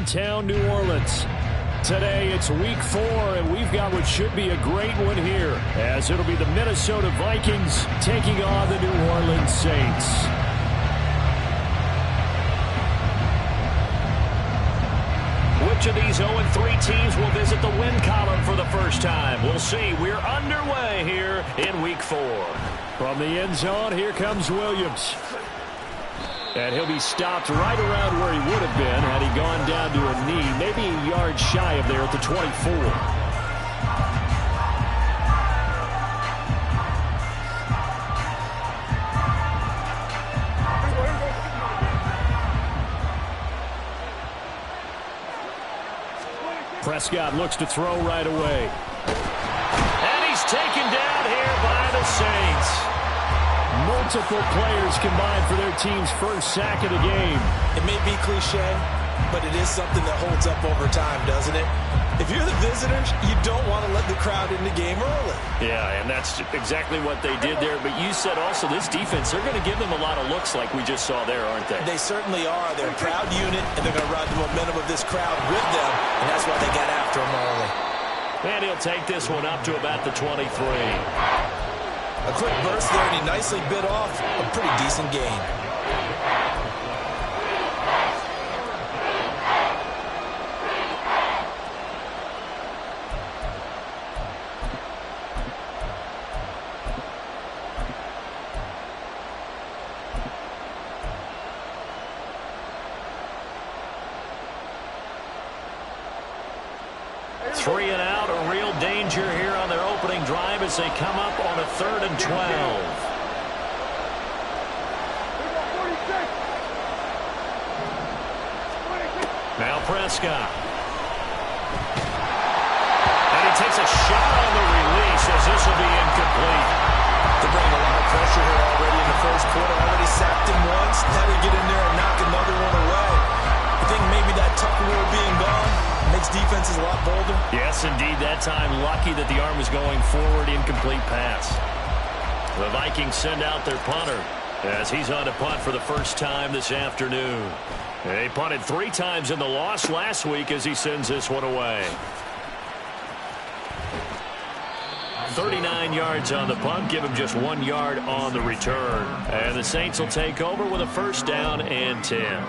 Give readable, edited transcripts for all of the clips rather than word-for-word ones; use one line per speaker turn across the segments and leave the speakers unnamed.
downtown New Orleans. Today it's week 4, and we've got what should be a great one here, as it'll be the Minnesota Vikings taking on the New Orleans Saints. Which of these 0-3 teams will visit the win column for the first time? We'll see. We're underway here in week 4. From the end zone, here comes Williams. And he'll be stopped right around where he would have been had he gone down to a knee, maybe a yard shy of there at the 24. Prescott looks to throw right away. And he's taken down here by the Saints. Multiple players combined for their team's first sack of the game.
It may be cliche, but it is something that holds up over time, doesn't it? If you're the visitors, you don't want to let the crowd in the game early.
Yeah, and that's exactly what they did there. But you said also this defense, they're going to give them a lot of looks like we just saw there, aren't they?
They certainly are. They're a proud unit, and they're going to ride the momentum of this crowd with them, and that's why they got after them early.
And he'll take this one up to about the 23.
A quick burst there, and he nicely bit off a pretty decent gain.
Three and out, a real danger here on their opening drive as they come up on a 3rd and 12. Now Prescott. And he takes a shot on the release as this will be incomplete.
They're bringing a lot of pressure here already in the first quarter. Already sacked him once. Now they get in there and knock another one away. I think maybe that tuck rule being gone makes defenses a lot bolder.
Yes, indeed. That time, lucky that the arm was going forward. Incomplete pass. The Vikings send out their punter as he's on to punt for the first time this afternoon. They punted 3 times in the loss last week as he sends this one away. 39 yards on the punt, give him just 1 yard on the return. And the Saints will take over with a 1st down and 10.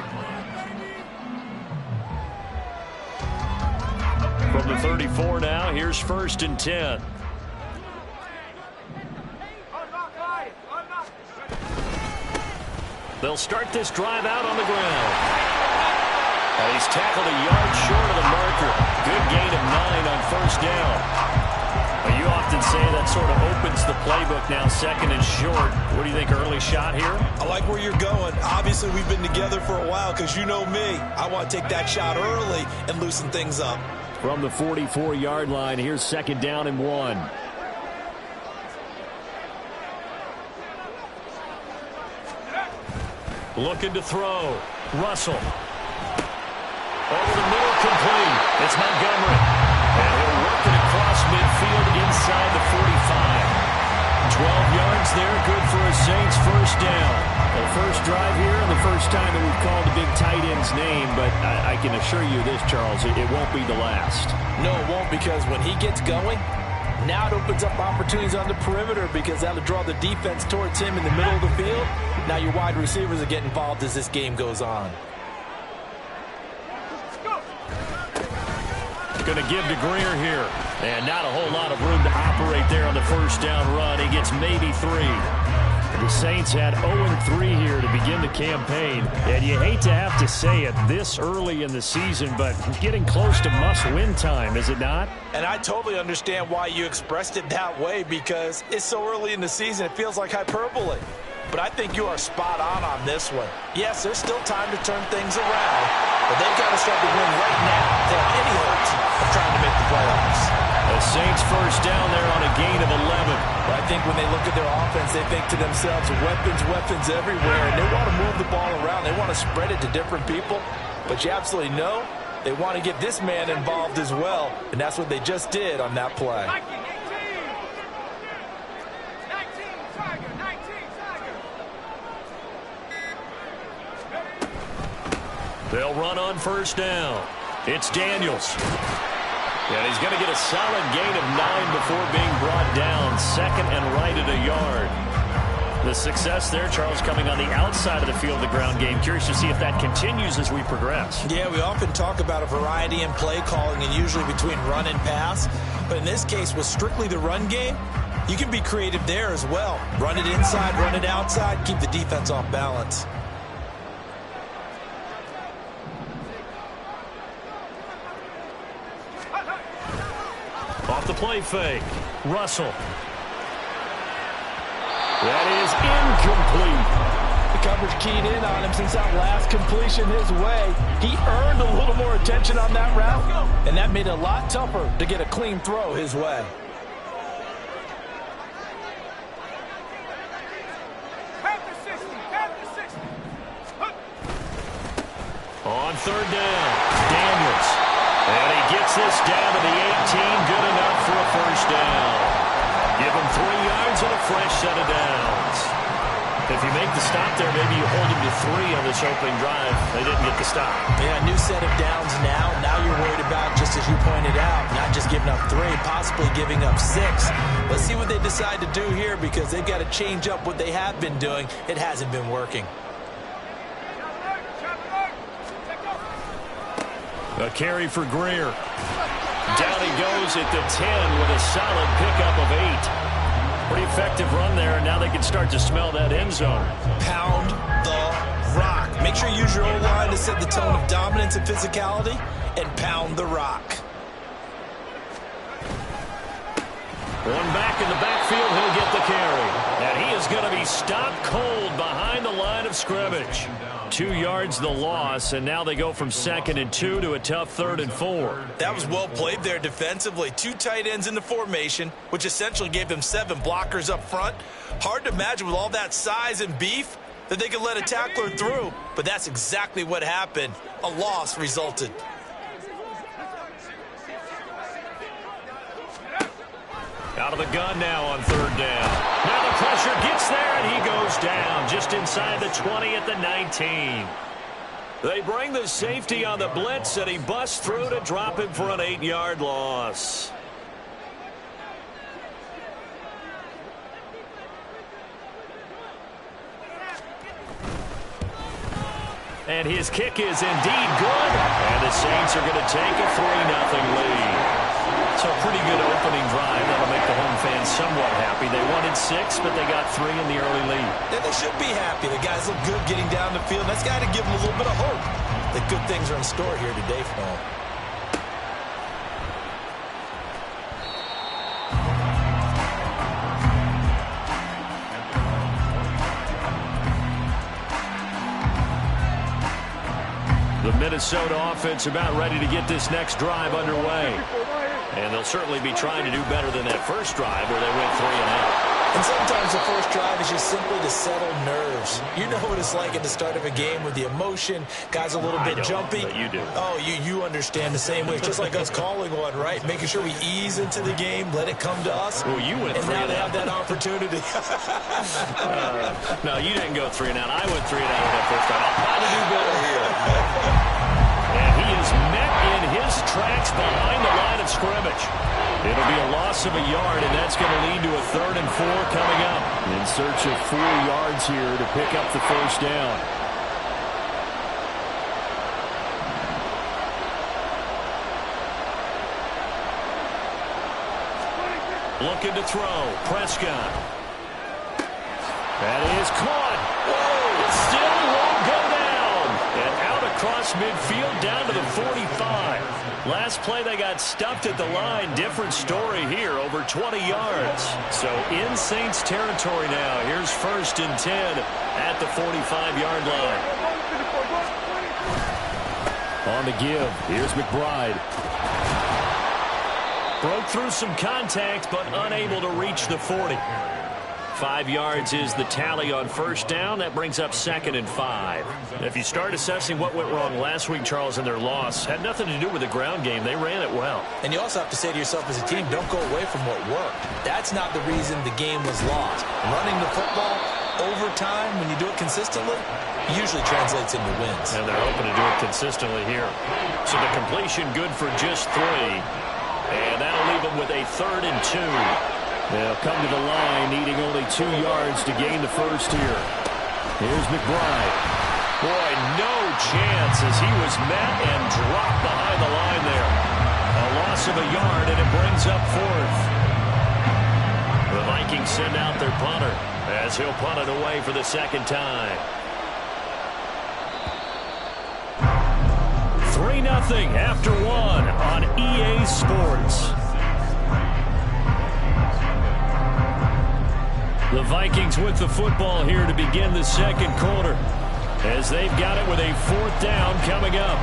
From the 34 now, here's 1st and 10. They'll start this drive out on the ground. And he's tackled a yard short of the marker. Good gain of 9 on 1st down. Well, you often say that sort of opens the playbook now, 2nd and short. What do you think, early shot here?
I like where you're going. Obviously, we've been together for a while because you know me. I want to take that shot early and loosen things up.
From the 44-yard line, here's 2nd down and 1. Looking to throw. Russell. Over the middle, complete. It's Montgomery. And he'll work it across midfield inside the 45. 12 yards there, good for a Saints 1st down. The first drive here and the first time that we've called the big tight end's name, but I can assure you this, Charles, it won't be the last.
No, it won't, because when he gets going, now it opens up opportunities on the perimeter because that'll draw the defense towards him in the middle of the field. Now your wide receivers will get involved as this game goes on.
Going to give to Greer here. And not a whole lot of room to operate there on the 1st down run. He gets maybe 3. The Saints had 0-3 here to begin the campaign. And you hate to have to say it this early in the season, but getting close to must-win time, is it not?
And I totally understand why you expressed it that way, because it's so early in the season, it feels like hyperbole. But I think you are spot on this one. Yes, there's still time to turn things around, but they've got to start to win right now to have any hopes of trying to make the playoffs.
The Saints 1st down there on a gain of 11.
But I think when they look at their offense, they think to themselves, weapons everywhere, and they want to move the ball around. They want to spread it to different people, but you absolutely know they want to get this man involved as well, and that's what they just did on that play.
They'll run on first down. It's Daniels. And he's going to get a solid gain of 9 before being brought down. Second and right at a yard. The success there, Charles, coming on the outside of the field of the ground game. Curious to see if that continues as we progress.
Yeah, we often talk about a variety in play calling and usually between run and pass. But in this case, with strictly the run game, you can be creative there as well. Run it inside, run it outside, keep the defense off balance.
Off the play fake. Russell. That is incomplete.
The coverage keyed in on him since that last completion his way. He earned a little more attention on that route, and that made it a lot tougher to get a clean throw his way.
On third down, Daniels. And he gets this down to the 18, good enough for a first down. Give him 3 yards and a fresh set of downs. If you make the stop there, maybe you hold him to 3 on this opening drive. They didn't get the stop.
Yeah, new set of downs now. Now you're worried about, just as you pointed out, not just giving up 3, possibly giving up 6. Let's see what they decide to do here because they've got to change up what they have been doing. It hasn't been working.
A carry for Greer. Down he goes at the 10 with a solid pickup of 8. Pretty effective run there, and now they can start to smell that end zone.
Pound the rock. Make sure you use your O-line to set the tone of dominance and physicality, and pound the rock.
One back in the backfield, he'll get the carry. And he is going to be stopped cold behind the line of scrimmage. 2 yards the loss, and now they go from 2nd and 2 to a tough 3rd and 4.
That was well played there defensively. 2 tight ends in the formation, which essentially gave them 7 blockers up front. Hard to imagine with all that size and beef that they could let a tackler through, but that's exactly what happened. A loss resulted.
Out of the gun now on 3rd down. Now the pressure gets there, and he goes down just inside the 20 at the 19. They bring the safety on the blitz, and he busts through to drop him for an 8-yard loss. And his kick is indeed good, and the Saints are going to take a 3-0 lead. So a pretty good opening drive. That'll make the home fans somewhat happy. They wanted 6, but they got 3 in the early lead.
And they should be happy. The guys look good getting down the field. That's got to give them a little bit of hope that good things are in store here today for them.
The Minnesota offense about ready to get this next drive underway. And they'll certainly be trying to do better than that first drive where they went 3 and out.
And sometimes the first drive is just simply to settle nerves. You know what it's like at the start of a game with the emotion. Guys a little bit jumpy.
But you do.
Oh, you understand the same way. It's just like us calling one, right? Making sure we ease into the game, let it come to us.
Well, you went 3 and out.
And now they have that opportunity.
No, you didn't go 3 and out. I went 3 and out with that first time. I'll try to do better here. And he is met in his tracks behind the line of scrimmage. It'll be a loss of a yard, and that's going to lead to a 3rd and 4 coming up. In search of 4 yards here to pick up the first down. Looking to throw. Prescott. That is caught. Whoa! It still won't go down. And out across midfield down to the 45. Last play they got stuffed at the line. Different story here. Over 20 yards. So in Saints territory now. Here's 1st and 10 at the 45-yard line. On the give. Here's McBride. Broke through some contact, but unable to reach the 40. 5 yards is the tally on first down. That brings up 2nd and 5. If you start assessing what went wrong last week, Charles, in their loss, had nothing to do with the ground game. They ran it well.
And you also have to say to yourself as a team, don't go away from what worked. That's not the reason the game was lost. Running the football, over time, when you do it consistently, usually translates into wins.
And they're hoping to do it consistently here. So the completion good for just 3. And that'll leave them with a 3rd and 2. They'll come to the line needing only 2 yards to gain the first here. Here's McBride. Boy, no chance as he was met and dropped behind the line there. A loss of a yard, and it brings up 4th. The Vikings send out their punter as he'll punt it away for the 2nd time. 3-0 after 1 on EA Sports. The Vikings with the football here to begin the 2nd quarter as they've got it with a 4th down coming up.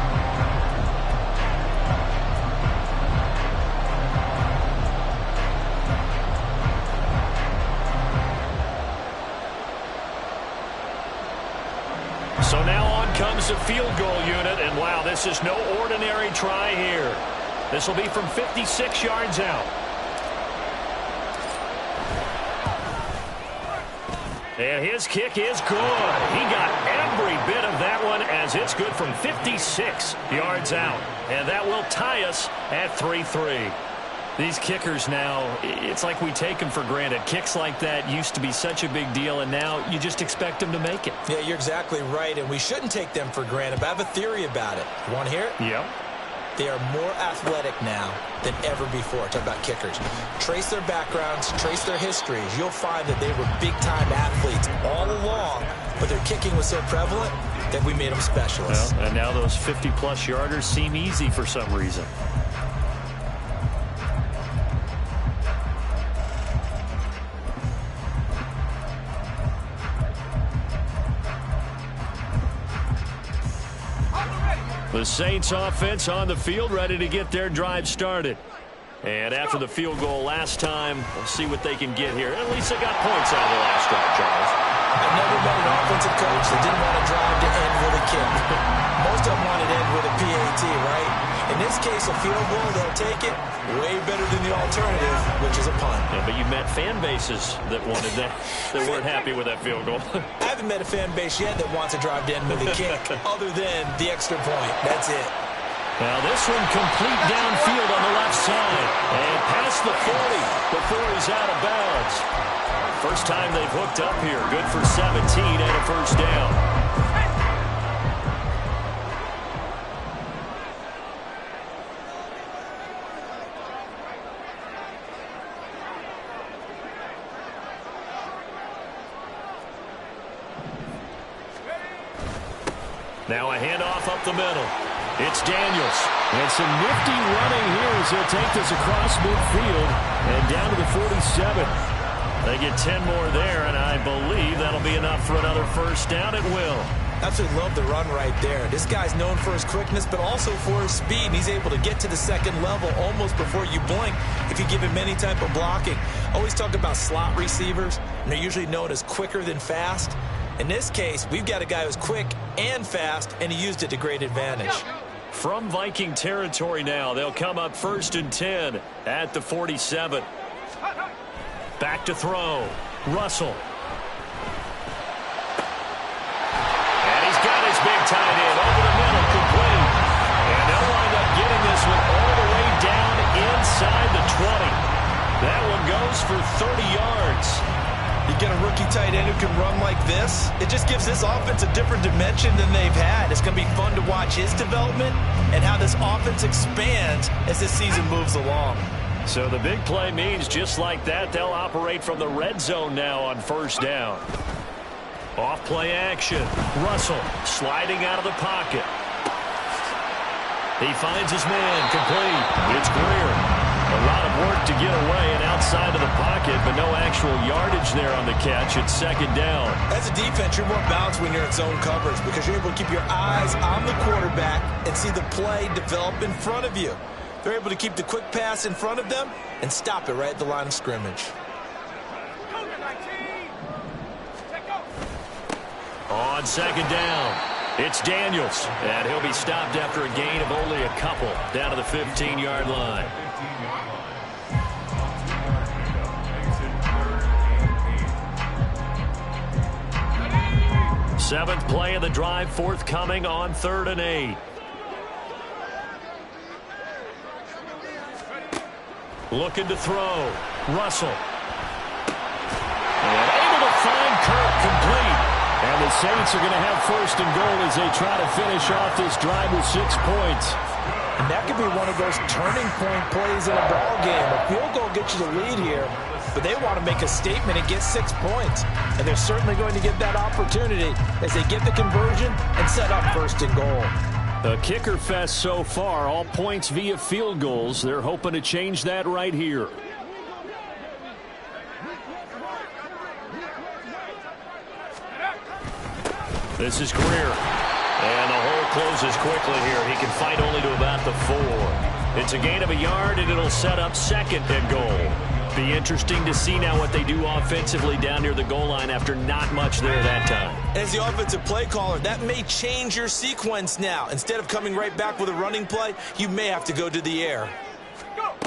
So now on comes the field goal unit, and wow, this is no ordinary try here. This will be from 56 yards out. And his kick is good. He got every bit of that one as it's good from 56 yards out. And that will tie us at 3-3. These kickers now, it's like we take them for granted. Kicks like that used to be such a big deal, and now you just expect them to make it.
Yeah, you're exactly right, and we shouldn't take them for granted, but I have a theory about it. You want to hear it?
Yep.
They are more athletic now than ever before. Talk about kickers. Trace their backgrounds, trace their histories. You'll find that they were big-time athletes all along, but their kicking was so prevalent that we made them specialists.
Well, and now those 50-plus yarders seem easy for some reason. The Saints offense on the field, ready to get their drive started. And after the field goal last time, we'll see what they can get here. At least they got points out of the last drive, Charles.
I've never met an offensive coach that didn't want to drive to end with a kick. Most of them want it to end with a PAT, right? In this case, a field goal, they'll take it way better than the alternative, which is a punt.
Yeah, but you met fan bases that wanted that, that weren't happy with that field goal.
I haven't met a fan base yet that wants to drive to end with a kick other than the extra point. That's it.
Now this one complete downfield on the left side. And past the 40 before he's out of bounds. First time they've hooked up here. Good for 17 and a first down. Now a handoff up the middle. It's Daniels. And some nifty running here as he'll take this across midfield and down to the 47. They get 10 more there, and I believe that'll be enough for another first down. It will.
Absolutely love the run right there. This guy's known for his quickness, but also for his speed. And he's able to get to the second level almost before you blink if you give him any type of blocking. Always talk about slot receivers, and they're usually known as quicker than fast. In this case, we've got a guy who's quick and fast, and he used it to great advantage.
From Viking territory now, they'll come up 1st and 10 at the 47. Back to throw. Russell. And he's got his big tight end over the middle, complete. And they'll wind up getting this one all the way down inside the 20. That one goes for 30 yards.
You get a rookie tight end who can run like this, it just gives this offense a different dimension than they've had. It's going to be fun to watch his development and how this offense expands as this season moves along.
So the big play means just like that, they'll operate from the red zone now on first down. Off play action. Russell sliding out of the pocket. He finds his man, complete. It's Greer. A lot of work to get away and outside of the pocket, but no actual yardage there on the catch. It's second down.
As a defense, you're more balanced when you're in zone coverage because you're able to keep your eyes on the quarterback and see the play develop in front of you. They're able to keep the quick pass in front of them and stop it right at the line of scrimmage.
On second down, it's Daniels, and he'll be stopped after a gain of only a couple down to the 15-yard line. Seventh play of the drive forthcoming on 3rd and 8. Looking to throw. Russell. And able to find Kirk, complete. And the Saints are going to have 1st and goal as they try to finish off this drive with 6 points.
And that could be one of those turning point plays in a ball game. A field goal gets you the lead here, but they want to make a statement and get 6 points. And they're certainly going to get that opportunity as they get the conversion and set up 1st and goal.
A kicker fest so far, all points via field goals. They're hoping to change that right here. This is Greer. And the hole closes quickly here. He can fight only to about the 4. It's a gain of a yard, and it'll set up 2nd and goal. Be interesting to see now what they do offensively down near the goal line after not much there that time.
As the offensive play caller, that may change your sequence now. Instead of coming right back with a running play, you may have to go to the air.
Got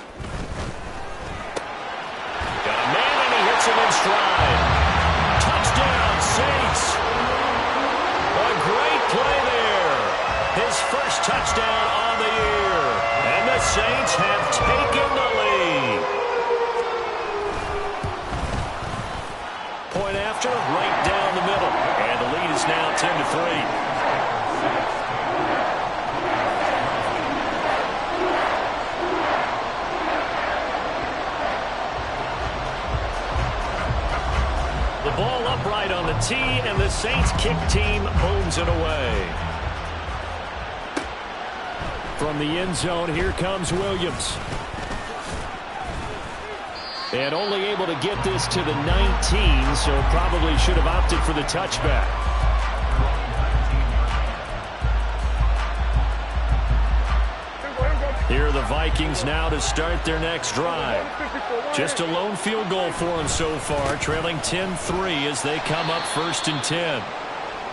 a man, and he hits him in stride. Touchdown, Saints. A great play there. His first touchdown on the year. And the Saints have taken the lead. Point after, right down the middle. And the lead is now 10-3. The ball upright on the tee, and the Saints kick team owns it away. From the end zone, here comes Williams. And only able to get this to the 19, so probably should have opted for the touchback. Here are the Vikings now to start their next drive. Just a lone field goal for them so far, trailing 10-3 as they come up 1st and 10.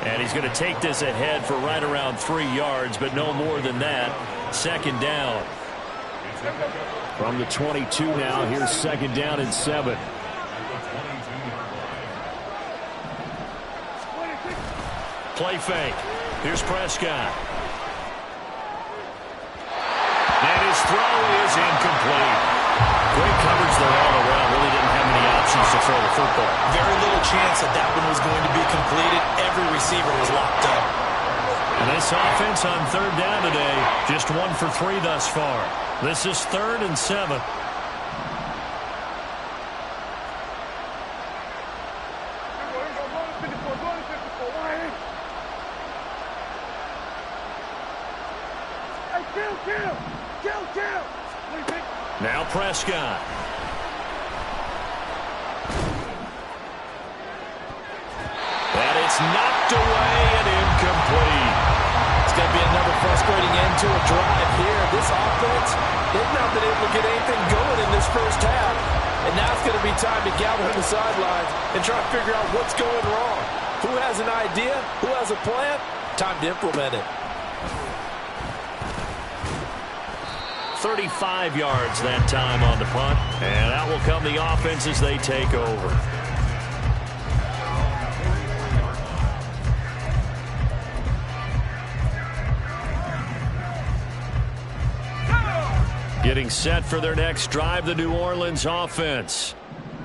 And he's going to take this ahead for right around 3 yards, but no more than that. 2nd down. From the 22 now, here's 2nd down and 7. Play fake. Here's Prescott. And his throw is incomplete. Great coverage there all around. Really didn't have many options to throw the football.
Very little chance that that one was going to be completed. Every receiver was locked up.
And this offense on 3rd down today, just 1 for 3 thus far. This is 3rd and 7. Now Prescott. And it's knocked away and incomplete.
It's going to be another frustrating end to a drive here. This offense, they've not been able to get anything going in this first half. And now it's going to be time to gather on the sidelines and try to figure out what's going wrong. Who has an idea? Who has a plan? Time to implement it.
35 yards that time on the punt. And out will come the offense as they take over. Getting set for their next drive, the New Orleans offense.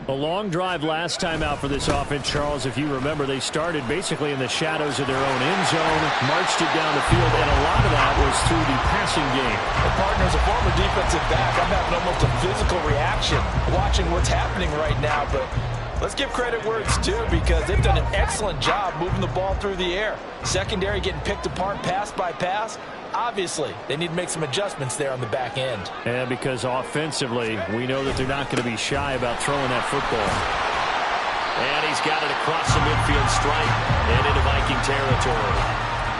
A long drive last time out for this offense, Charles. If you remember, they started basically in the shadows of their own end zone, marched it down the field, and a lot of that was through the passing game.
The partner is a former defensive back. I'm having almost a physical reaction watching what's happening right now, but let's give credit where it's due because they've done an excellent job moving the ball through the air. Secondary getting picked apart pass by pass. Obviously, they need to make some adjustments there on the back end.
And because offensively, we know that they're not going to be shy about throwing that football. And he's got it across the midfield stripe and into Viking territory.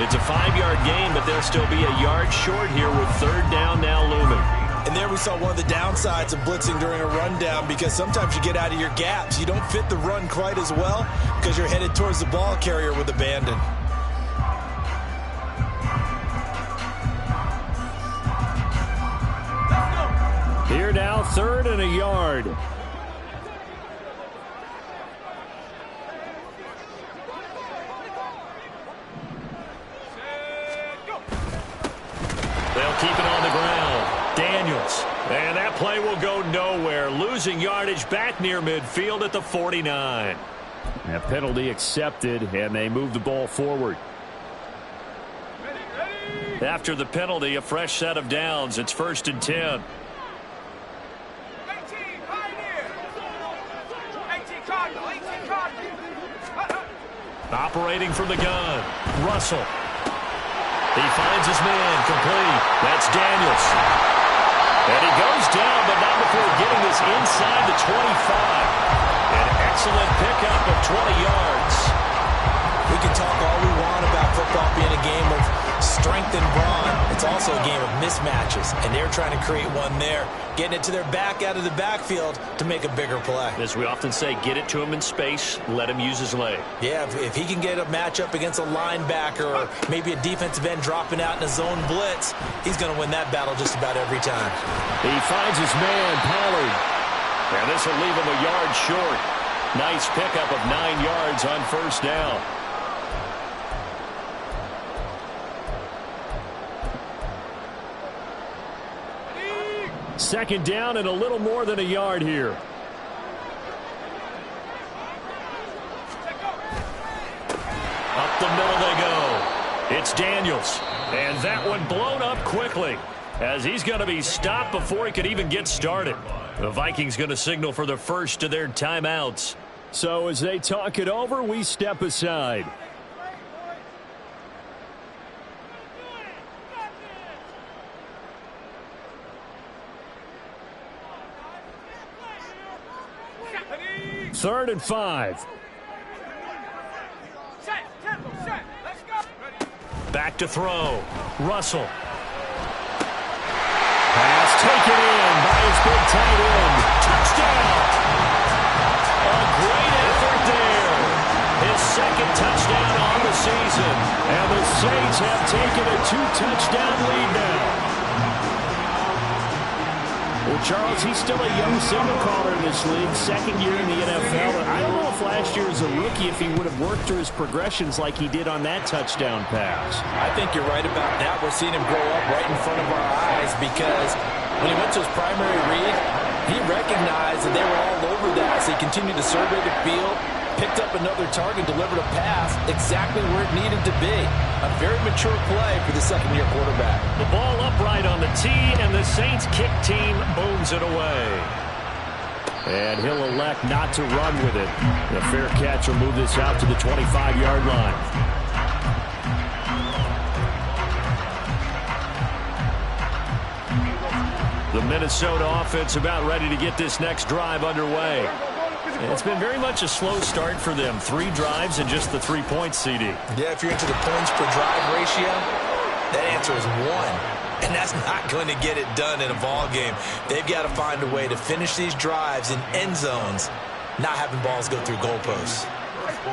It's a 5-yard gain, but they'll still be a yard short here with 3rd down now looming.
And there we saw one of the downsides of blitzing during a rundown because sometimes you get out of your gaps. You don't fit the run quite as well because you're headed towards the ball carrier with abandon.
Here now, 3rd and a yard. That play will go nowhere, losing yardage back near midfield at the 49.
A penalty accepted, and they move the ball forward.
After the penalty, a fresh set of downs. It's 1st and 10. Operating from the gun, Russell. He finds his man, complete. That's Daniels. And he goes down, but not before getting this inside the 25. An excellent pickup of 20 yards.
We can talk all we want about football being a game of strength and brawn. It's also a game of mismatches, and they're trying to create one there, getting it to their back out of the backfield to make a bigger play.
As we often say, get it to him in space, let him use his leg.
Yeah, if he can get a matchup against a linebacker or maybe a defensive end dropping out in a zone blitz, he's going to win that battle just about every time.
He finds his man, Pollard. And this will leave him a yard short. Nice pickup of 9 yards on 1st down. Second down and a little more than a yard here. Up the middle they go. It's Daniels. And that one blown up quickly, as he's going to be stopped before he could even get started. The Vikings going to signal for the first of their timeouts. So as they talk it over, we step aside. Third and 5. Back to throw. Russell. Pass taken in by his big tight end. Touchdown! A great effort there. His second touchdown on the season. And the Saints have taken a 2-touchdown lead now.
Well, Charles, he's still a young signal caller in this league, second year in the NFL. I don't know if last year as a rookie, if he would have worked through his progressions like he did on that touchdown pass.
I think you're right about that. We're seeing him grow up right in front of our eyes, because when he went to his primary read, he recognized that they were all over that. So he continued to survey the field, picked up another target, delivered a pass exactly where it needed to be. A very mature play for the second-year quarterback.
The ball upright on the tee, and the Saints kick team booms it away.
And he'll elect not to run with it. The fair catch will move this out to the 25-yard line.
The Minnesota offense about ready to get this next drive underway. And it's been very much a slow start for them. 3 drives and just the 3 points, CD.
Yeah, if you're into the points per drive ratio, that answer is 1. And that's not going to get it done in a ball game. They've got to find a way to finish these drives in end zones, not having balls go through goalposts.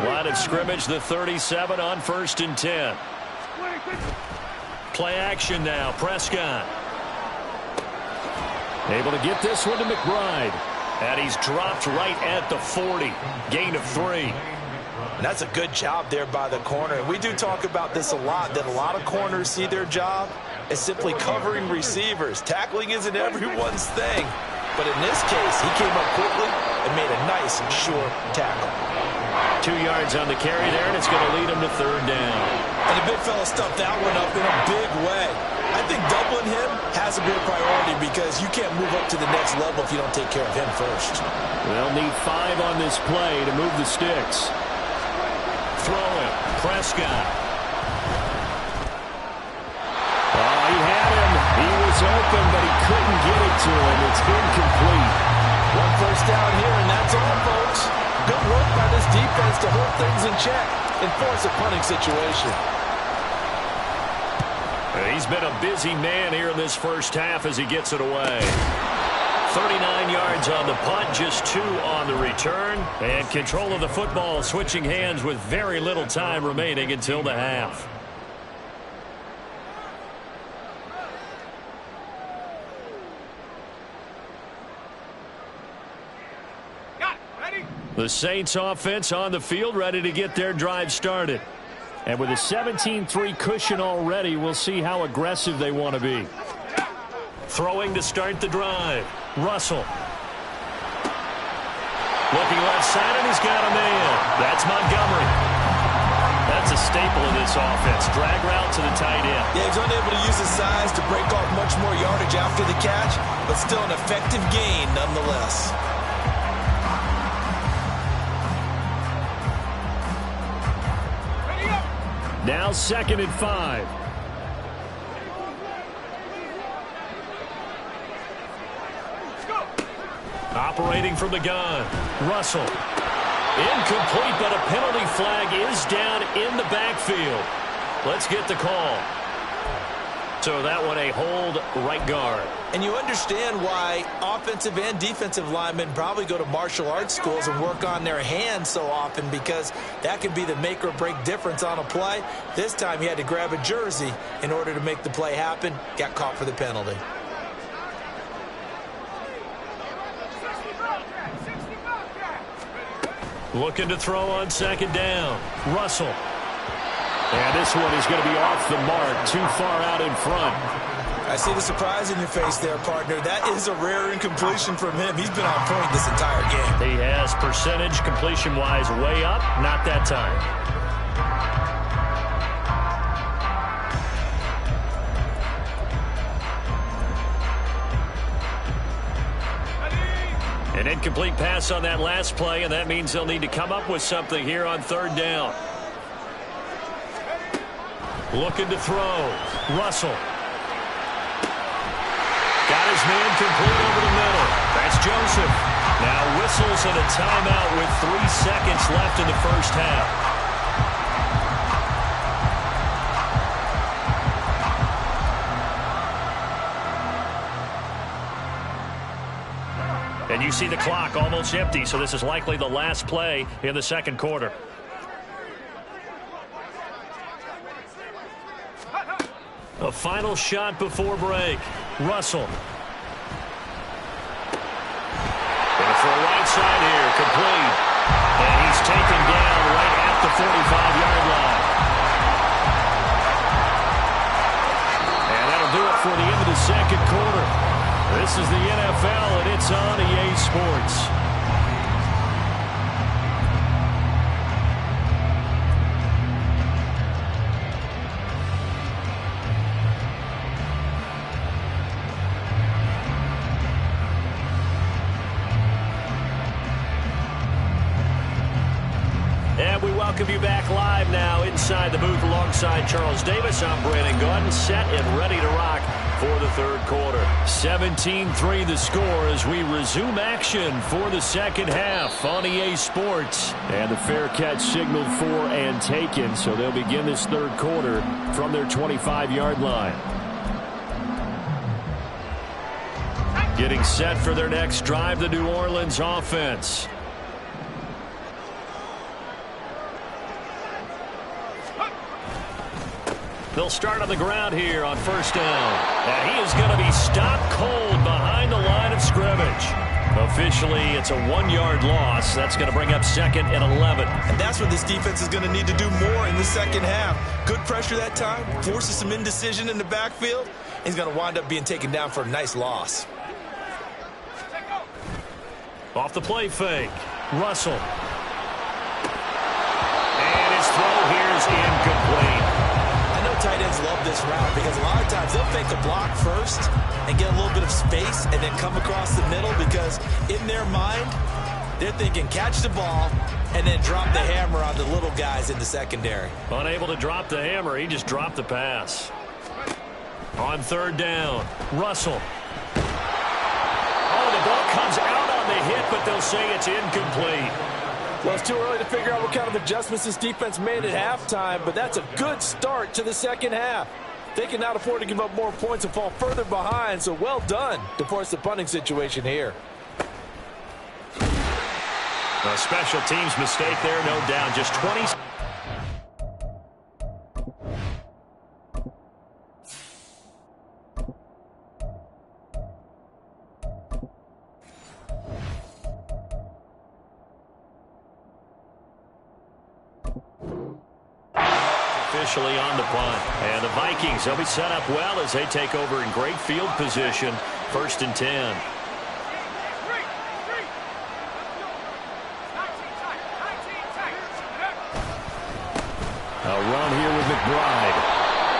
Line of scrimmage, the 37 on 1st and 10. Play action now, Prescott. Able to get this one to McBride. And he's dropped right at the 40. Gain of 3.
And that's a good job there by the corner. And we do talk about this a lot, that a lot of corners see their job as simply covering receivers. Tackling isn't everyone's thing. But in this case, he came up quickly and made a nice, sure tackle.
2 yards on the carry there, and it's going to lead him to 3rd down.
And the big fella stuffed that one up in a big way. I think doubling him has to be a priority, because you can't move up to the next level if you don't take care of him first.
They'll need 5 on this play to move the sticks.
Throwing, Prescott.
Oh, he had him. He was open, but he couldn't get it to him. It's incomplete.
1 first down here, and that's all, folks. Good work by this defense to hold things in check and force a punting situation.
He's been a busy man here in this first half as he gets it away. 39 yards on the punt, just 2 on the return. And control of the football switching hands with very little time remaining until the half. The Saints offense on the field, ready to get their drive started. And with a 17-3 cushion already, we'll see how aggressive they want to be. Throwing to start the drive. Russell. Looking left side, and he's got a man. That's Montgomery. That's a staple of this offense. Drag route to the tight end.
Yeah, he's unable to use his size to break off much more yardage after the catch, but still an effective gain nonetheless.
Now 2nd and 5.
Operating from the gun. Russell. Incomplete, but a penalty flag is down in the backfield. Let's get the call. So that one a hold right guard.
And you understand why offensive and defensive linemen probably go to martial arts schools and work on their hands so often, because that can be the make or break difference on a play. This time he had to grab a jersey in order to make the play happen. Got caught for the penalty.
Looking to throw on 2nd down. Russell. And this one is going to be off the mark, too far out in front.
I see the surprise in your face there, partner. That is a rare incompletion from him. He's been on point this entire game.
He has percentage completion-wise way up. Not that time. An incomplete pass on that last play, and that means they'll need to come up with something here on 3rd down. Looking to throw. Russell. Got his man complete over the middle. That's Joseph. Now whistles and a timeout with 3 seconds left in the first half. And you see the clock almost empty, so this is likely the last play in the 2nd quarter. A final shot before break. Russell. Going for a right side here, complete. And he's taken down right at the 45-yard line. And that'll do it for the end of the 2nd quarter. This is the NFL, and it's on EA Sports. And we welcome you back live now inside the booth alongside Charles Davis. I'm Brandon Gaudin, set and ready to rock for the 3rd quarter. 17-3 the score as we resume action for the 2nd half on EA Sports. And the fair catch signaled for and taken, so they'll begin this 3rd quarter from their 25-yard line. Getting set for their next drive, the New Orleans offense. They'll start on the ground here on 1st down. And he is going to be stopped cold behind the line of scrimmage. Officially, it's a 1-yard loss. That's going to bring up 2nd and 11.
And that's what this defense is going to need to do more in the 2nd half. Good pressure that time, forces some indecision in the backfield. He's going to wind up being taken down for a nice loss.
Off the play fake. Russell. And his throw here is incomplete.
Tight ends love this route because a lot of times they'll fake a block first and get a little bit of space and then come across the middle, because in their mind they're thinking catch the ball and then drop the hammer on the little guys in the secondary.
Unable to drop the hammer, he just dropped the pass. On 3rd down, Russell. Oh, the ball comes out on the hit, but they'll say it's incomplete.
Well, it's too early to figure out what kind of adjustments this defense made at halftime, but that's a good start to the 2nd half. They cannot afford to give up more points and fall further behind, so well done to force the punting situation here.
A special teams mistake there, no doubt. Just 20. officially on the punt. And the Vikings, they'll be set up well as they take over in great field position. 1st and 10. A run here with McBride.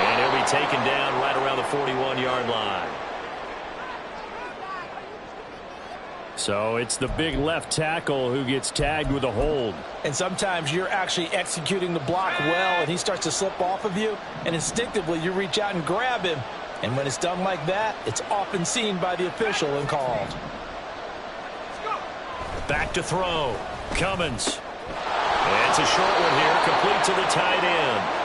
And he'll be taken down right around the 41-yard line.
So it's the big left tackle who gets tagged with a hold.
And sometimes you're actually executing the block well, and he starts to slip off of you, and instinctively you reach out and grab him. And when it's done like that, it's often seen by the official and called.
Back to throw. Cummins. And it's a short one here, complete to the tight end.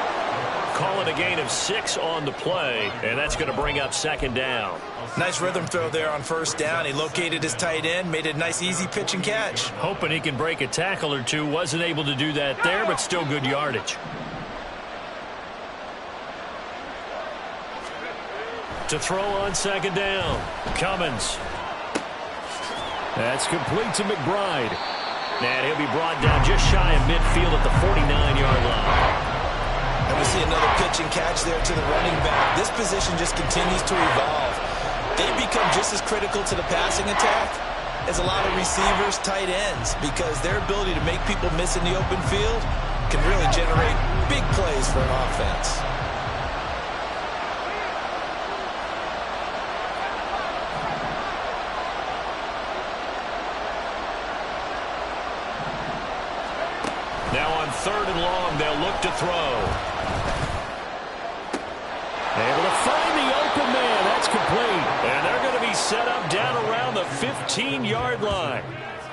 Call it a gain of 6 on the play, and that's going to bring up 2nd down.
Nice rhythm throw there on 1st down. He located his tight end, made a nice easy pitch and catch.
Hoping he can break a tackle or two. Wasn't able to do that there, but still good yardage. To throw on 2nd down. Cummins.
That's complete to McBride.
And he'll be brought down just shy of midfield at the 49-yard line.
And we see another pitch and catch there to the running back. This position just continues to evolve. They become just as critical to the passing attack as a lot of receivers, tight ends, because their ability to make people miss in the open field can really generate big plays for an offense.
Now on 3rd and long, they'll look to throw. Able to find the open man. That's complete. And they're going to be set up down around the 15-yard line.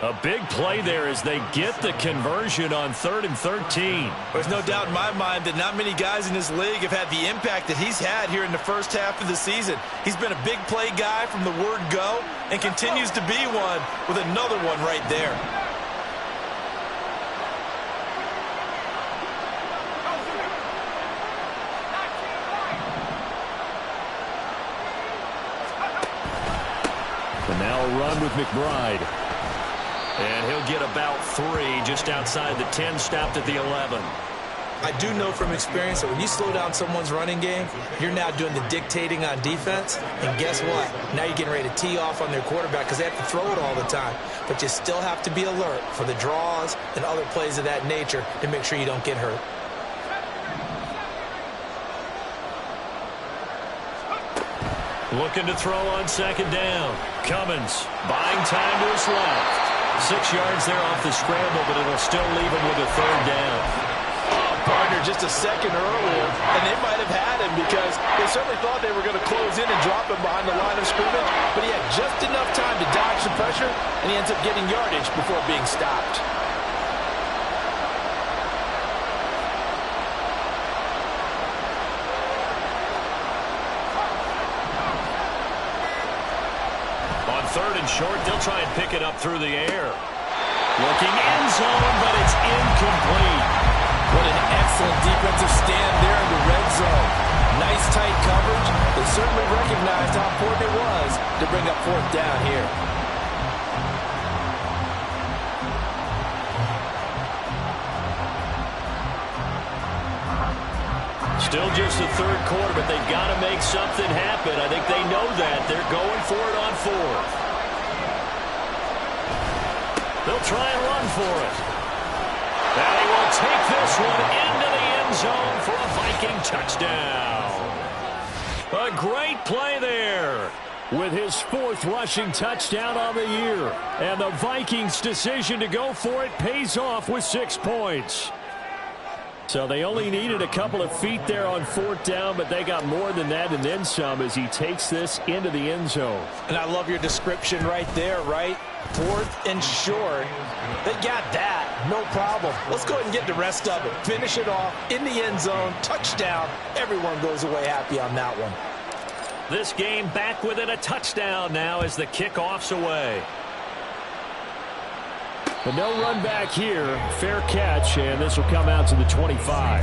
A big play there as they get the conversion on 3rd and 13.
There's no doubt in my mind that not many guys in this league have had the impact that he's had here in the first half of the season. He's been a big play guy from the word go and continues to be one with another one right there.
And now a run with McBride.
And he'll get about 3 just outside the 10, stopped at the 11.
I do know from experience that when you slow down someone's running game, you're now doing the dictating on defense. And guess what? Now you're getting ready to tee off on their quarterback because they have to throw it all the time. But you still have to be alert for the draws and other plays of that nature to make sure you don't get hurt.
Looking to throw on 2nd down. Cummins buying time to his left. 6 yards there off the scramble, but it'll still leave him with a 3rd down.
Oh, partner, just a second earlier, and they might have had him because they certainly thought they were going to close in and drop him behind the line of scrimmage, but he had just enough time to dodge the pressure, and he ends up getting yardage before being stopped.
On 3rd and short, they'll try and pick it up through the air. Looking end zone, but it's incomplete.
What an excellent defensive stand there in the red zone. Nice tight coverage. They certainly recognized how important it was to bring up 4th down here.
Still just the 3rd quarter, but they've got to make something happen. I think they know that. They're going for it on 4th. They'll try and run for it. And they will take this one into the end zone for a Viking touchdown. A great play there.
With his 4th rushing touchdown on the year. And the Vikings' decision to go for it pays off with 6 points. So they only needed a couple of feet there on 4th down, but they got more than that and then some as he takes this into the end zone.
And I love your description right there, right? 4th and short. They got that. No problem. Let's go ahead and get the rest of it. Finish it off in the end zone. Touchdown. Everyone goes away happy on that one.
This game back within a touchdown now as the kickoff's away.
But no run back here. Fair catch, and this will come out to the 25.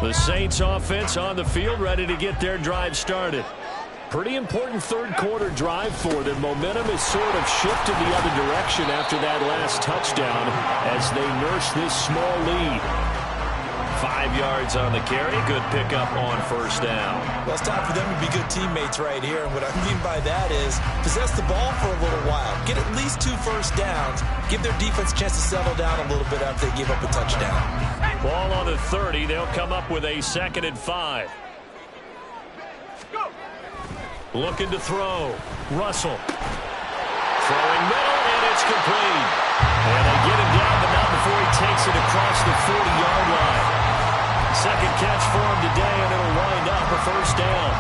The Saints offense on the field, ready to get their drive started. Pretty important third quarter drive for them. Momentum has sort of shifted the other direction after that last touchdown as they nurse this small lead. 5 yards on the carry. Good pickup on first down.
Well, it's time for them to be good teammates right here. And what I mean by that is possess the ball for a little while. Get at least 2 first downs. Give their defense a chance to settle down a little bit after they give up a touchdown.
Ball on the 30. They'll come up with a 2nd and 5. Looking to throw. Russell. Throwing middle, and it's complete. And they get him down, but not before he takes it across the 40-yard line. Second catch for him today, and it'll wind up a first down.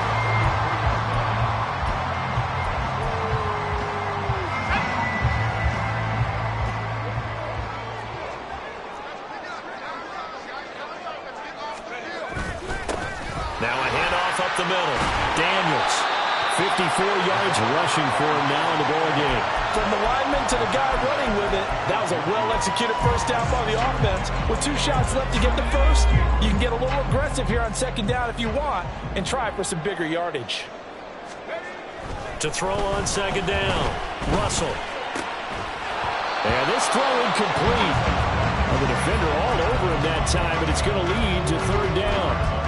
Now a handoff up the middle. Daniels, 54 yards rushing for him now in the ball game.
From the lineman to the guy running with it, that was a well-executed first down by the offense. With 2 shots left to get the first, you can get a little aggressive here on 2nd down if you want and try for some bigger yardage.
To throw on 2nd down, Russell. And this throw incomplete. Well, the defender all over him that time, but it's going to lead to 3rd down.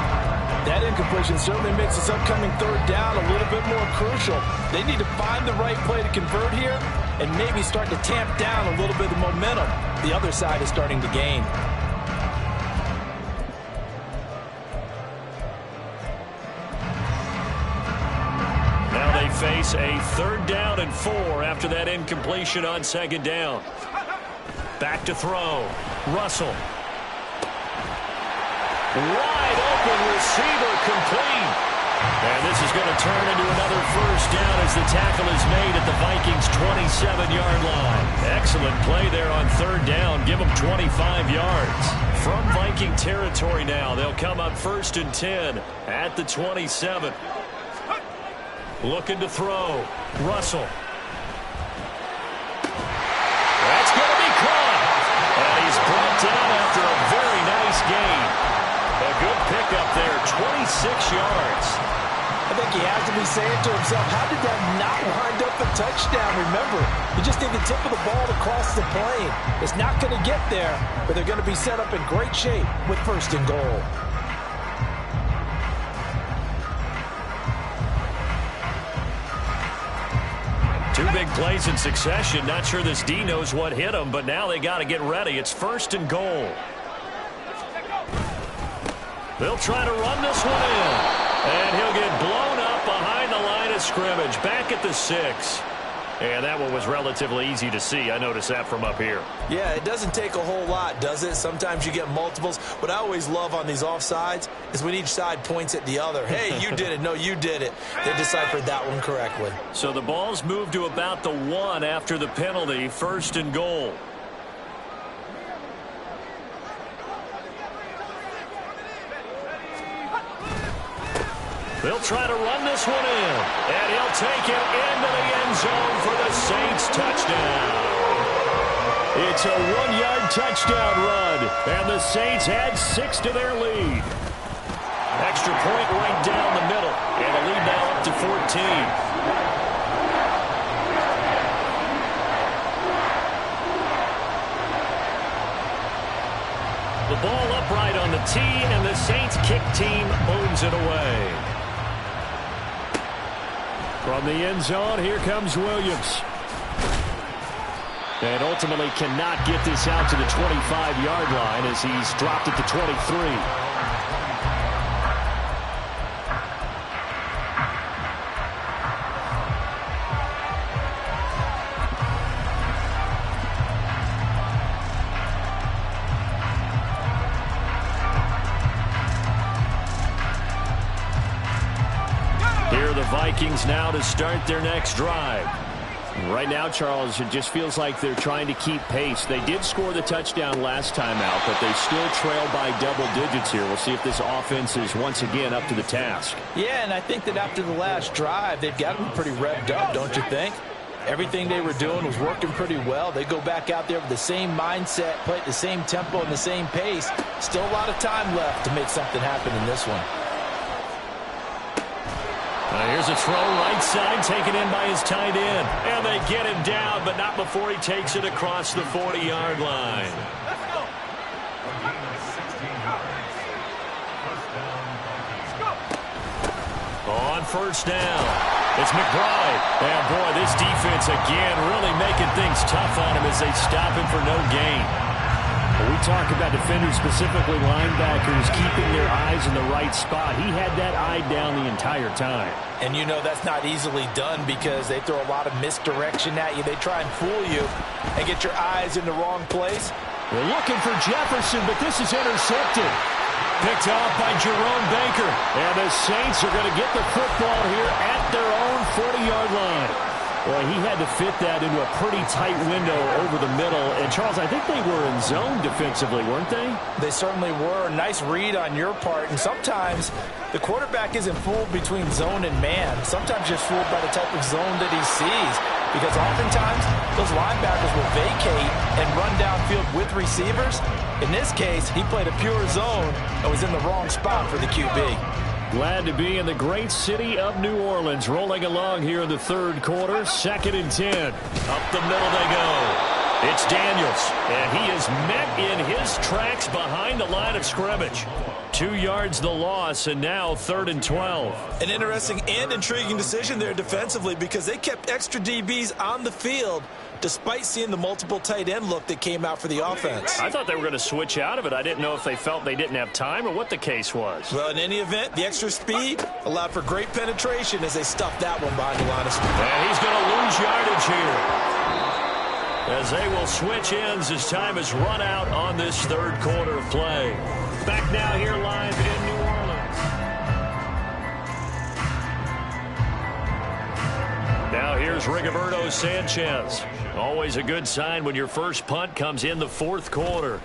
That incompletion certainly makes this upcoming 3rd down a little bit more crucial. They need to find the right play to convert here and maybe start to tamp down a little bit of momentum. The other side is starting to gain.
Now they face a 3rd down and 4 after that incompletion on 2nd down. Back to throw. Russell. Wide open receiver, complete. And this is going to turn into another first down as the tackle is made at the Vikings' 27-yard line. Excellent play there on 3rd down. Give them 25 yards. From Viking territory now, they'll come up 1st and 10 at the 27. Looking to throw. Russell. That's going to be caught. And he's brought down after a very nice gain. A good pickup there, 26 yards.
I think he has to be saying to himself, how did that not wind up a touchdown? Remember, you just need the tip of the ball to cross the plane. It's not going to get there, but they're going to be set up in great shape with 1st and goal.
Two big plays in succession. Not sure this D knows what hit him, but now they got to get ready. It's 1st and goal. They'll try to run this one in. And he'll get blown up behind the line of scrimmage. Back at the 6. And that one was relatively easy to see. I noticed that from up here.
Yeah, it doesn't take a whole lot, does it? Sometimes you get multiples. What I always love on these offsides is when each side points at the other. Hey, you did it. No, you did it. They deciphered that one correctly.
So the ball's moved to about the 1 after the penalty. 1st and goal. They'll try to run this one in. And he'll take it into the end zone for the Saints touchdown. It's a 1-yard touchdown run. And the Saints add 6 to their lead. Extra point right down the middle. And a lead now up to 14. The ball upright on the tee, and the Saints kick team owns it away. From the end zone, here comes Williams. And ultimately cannot get this out to the 25-yard line as he's dropped at the 23. Vikings now to start their next drive. Right now, Charles, it just feels like they're trying to keep pace. They did score the touchdown last time out, but they still trail by double digits here. We'll see if this offense is once again up to the task.
Yeah, and I think that after the last drive, they've got to be pretty revved up, don't you think? Everything they were doing was working pretty well. They go back out there with the same mindset, play at the same tempo and the same pace. Still a lot of time left to make something happen in this one.
Here's a throw right side, taken in by his tight end. And they get him down, but not before he takes it across the 40-yard line. On first down, it's McBride. And boy, this defense again really making things tough on him as they stop him for no gain.
When we talk about defenders, specifically linebackers, keeping their eyes in the right spot. He had that eye down the entire time.
And you know that's not easily done because they throw a lot of misdirection at you. They try and fool you and get your eyes in the wrong place.
They're looking for Jefferson, but this is intercepted. Picked off by Jerome Baker. And the Saints are going to get the football here at their own 40-yard line. Well, he had to fit that into a pretty tight window over the middle. And, Charles, I think they were in zone defensively, weren't they?
They certainly were. Nice read on your part. And sometimes the quarterback isn't fooled between zone and man. Sometimes just fooled by the type of zone that he sees. Because oftentimes those linebackers will vacate and run downfield with receivers. In this case, he played a pure zone and was in the wrong spot for the QB.
Glad to be in the great city of New Orleans, rolling along here in the third quarter. 2nd and 10. Up the middle they go. It's Daniels, and he is met in his tracks behind the line of scrimmage. 2 yards the loss, and now 3rd and 12.
An interesting and intriguing decision there defensively because they kept extra DBs on the field despite seeing the multiple tight end look that came out for the offense.
I thought they were going to switch out of it. I didn't know if they felt they didn't have time or what the case was.
Well, in any event, the extra speed allowed for great penetration as they stuffed that one behind the line of scrimmage.
And he's going to lose yardage here, as they will switch ends as time has run out on this third quarter of play. Back now here live in New Orleans. Now here's Rigoberto Sanchez. Always a good sign when your first punt comes in the fourth quarter.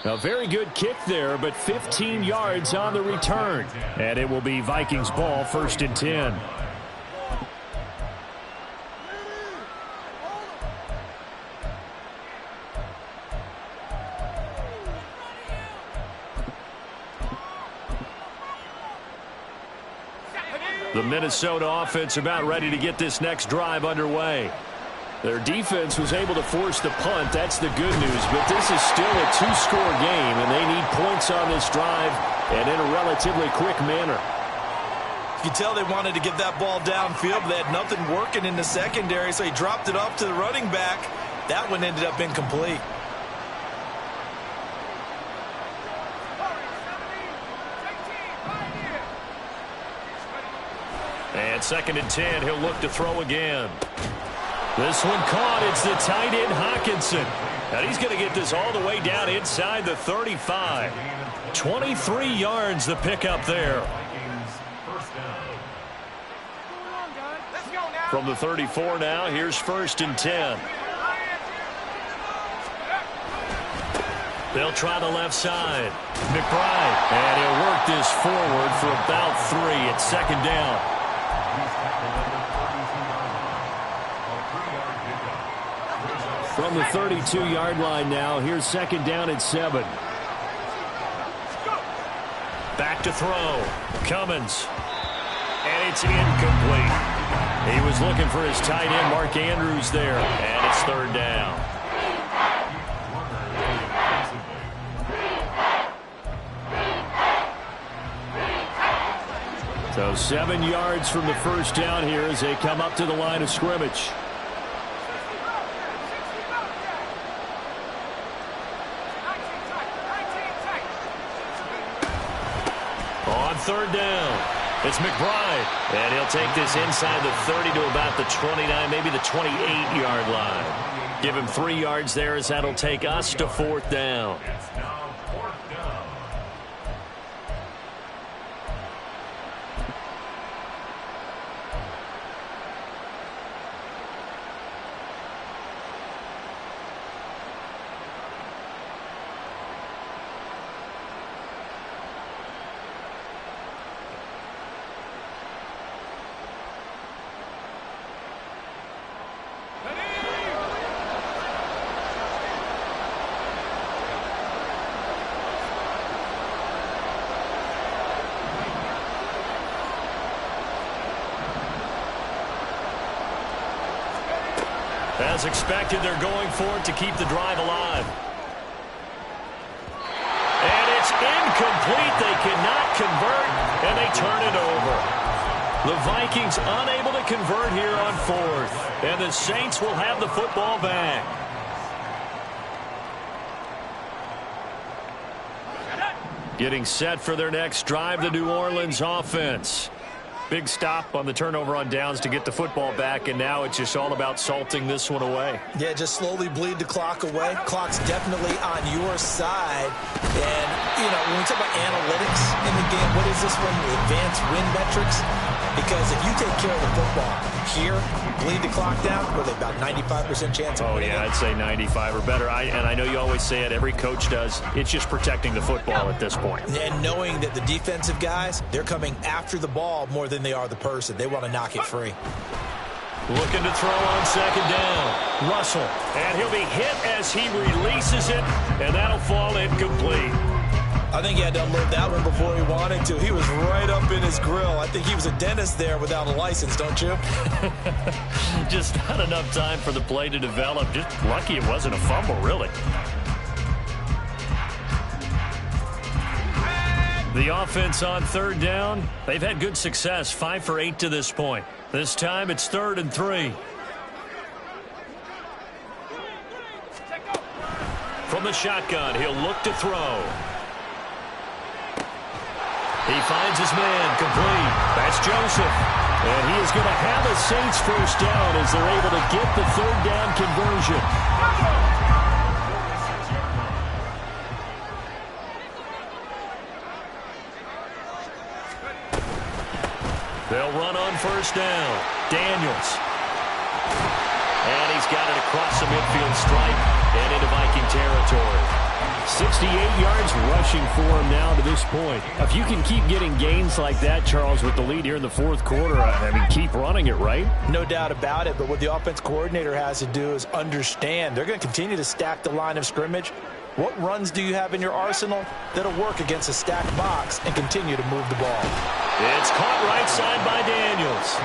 A very good kick there, but 15 yards on the return. And it will be Vikings ball, 1st and 10. The Minnesota offense about ready to get this next drive underway. Their defense was able to force the punt. That's the good news. But this is still a 2-score game, and they need points on this drive and in a relatively quick manner.
You can tell they wanted to get that ball downfield, but they had nothing working in the secondary, so he dropped it off to the running back. That one ended up incomplete.
And 2nd and 10, he'll look to throw again. This one caught. It's the tight end Hockenson. And he's going to get this all the way down inside the 35. 23 yards the pickup there. From the 34 now, here's 1st and 10. They'll try the left side. McBride. And he'll work this forward for about 3 at 2nd down. From the 32-yard line now, here's 2nd down at 7. Back to throw. Cummins. And it's incomplete. He was looking for his tight end, Mark Andrews, there. And it's 3rd down. So 7 yards from the first down here as they come up to the line of scrimmage. On 3rd down, it's McBride. And he'll take this inside the 30 to about the 29, maybe the 28-yard line. Give him 3 yards there as that'll take us to 4th down. As expected, they're going for it to keep the drive alive. And it's incomplete. They cannot convert, and they turn it over. The Vikings unable to convert here on fourth, and the Saints will have the football back. Getting set for their next drive, the New Orleans offense. Big stop on the turnover on downs to get the football back, and now it's just all about salting this one away.
Yeah, just slowly bleed the clock away. Clock's definitely on your side. And, you know, when we talk about analytics in the game, what is this one? Advanced win metrics? Because if you take care of the football here, bleed the clock down, with about 95% chance of winning.
I'd say 95 or better. And I know you always say it, every coach does. It's just protecting the football at this point.
And knowing that the defensive guys, they're coming after the ball more than they are the person. They want to knock it free.
Looking to throw on second down. Russell. And he'll be hit as he releases it, and that'll fall incomplete.
I think he had to unload that one before he wanted to. He was right up in his grill. I think he was a dentist there without a license, don't you?
Just not enough time for the play to develop. Just lucky it wasn't a fumble, really. The offense on third down, they've had good success, 5 for 8 to this point. This time it's 3rd and 3. From the shotgun, he'll look to throw. He finds his man, complete. That's Joseph. And he is going to have a Saints first down as they're able to get the 3rd down conversion. They'll run on first down. Daniels. And he's got it across the midfield stripe and into Viking territory. 68 yards rushing for him now to this point. If you can keep getting gains like that, Charles, with the lead here in the fourth quarter, I mean, keep running it, right?
No doubt about it, but what the offense coordinator has to do is understand they're going to continue to stack the line of scrimmage. What runs do you have in your arsenal that'll work against a stacked box and continue to move the ball?
It's caught right side by Daniels.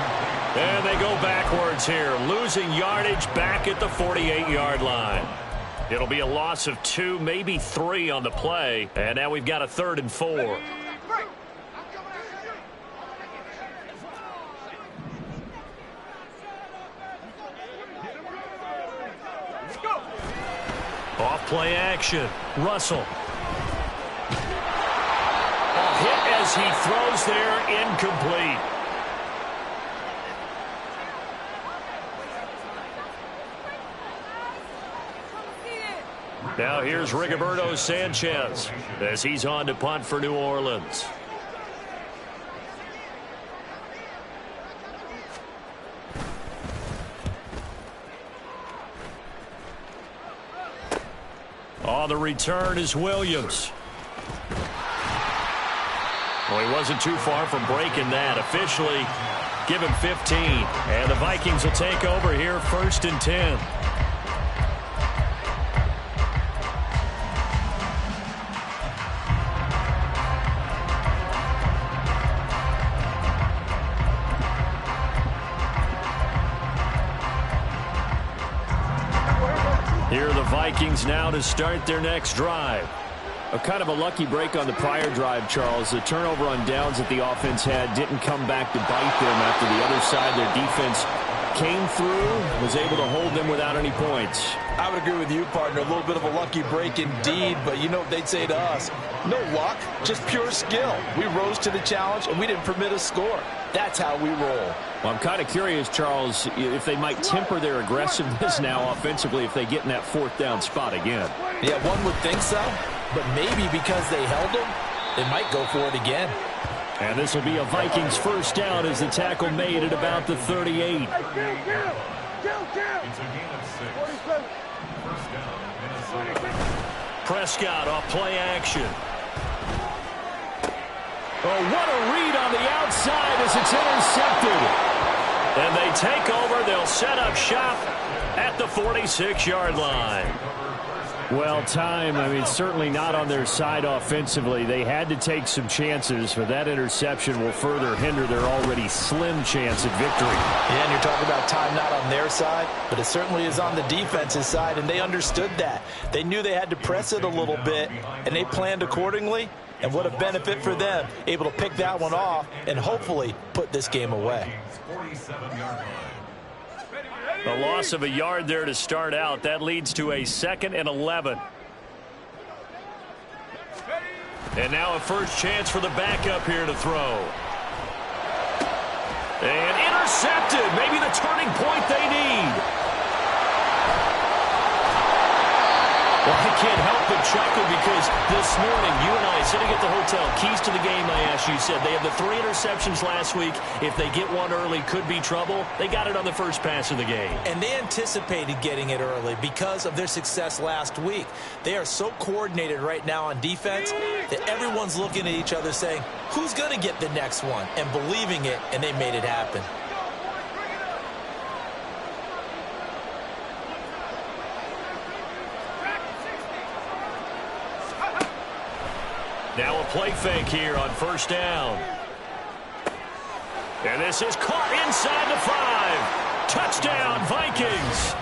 And they go backwards here, losing yardage back at the 48-yard line. It'll be a loss of 2, maybe 3 on the play. And now we've got a 3rd and 4. Off play action. Russell. A hit as he throws there, incomplete. Now here's Rigoberto Sanchez as he's on to punt for New Orleans. On the return is Williams. Well, he wasn't too far from breaking that. Officially, give him 15. And the Vikings will take over here, 1st and 10. Here are the Vikings now to start their next drive. A kind of a lucky break on the prior drive, Charles. The turnover on downs that the offense had didn't come back to bite them after the other side. Their defense came through, was able to hold them without any points.
I would agree with you, partner. A little bit of a lucky break indeed, but you know what they'd say to us? No luck, just pure skill. We rose to the challenge, and we didn't permit a score. That's how we roll.
Well, I'm kind of curious, Charles, if they might temper their aggressiveness now offensively if they get in that 4th down spot again.
Yeah, one would think so, but maybe because they held them, they might go for it again.
And this will be a Vikings first down as the tackle made at about the 38. Prescott off play action. Oh, what a read on the outside as it's intercepted. And they take over. They'll set up shop at the 46-yard line. Well, time, certainly not on their side offensively. They had to take some chances, but that interception will further hinder their already slim chance at victory.
Yeah, and you're talking about time not on their side, but it certainly is on the defense's side, and they understood that. They knew they had to press it a little bit, and they planned accordingly, and what a benefit for them, able to pick that one off and hopefully put this game away.
A loss of a yard there to start out. That leads to a 2nd and 11. And now a first chance for the backup here to throw. And intercepted. Maybe the turning point they need. Well, I can't help but chuckle because this morning, you and I, sitting at the hotel, keys to the game, I asked you, said they had the 3 interceptions last week. If they get one early, could be trouble. They got it on the first pass of the game.
And they anticipated getting it early because of their success last week. They are so coordinated right now on defense that everyone's looking at each other saying, who's going to get the next one? And believing it, and they made it happen.
Now a play fake here on first down. And this is caught inside the 5. Touchdown, Vikings.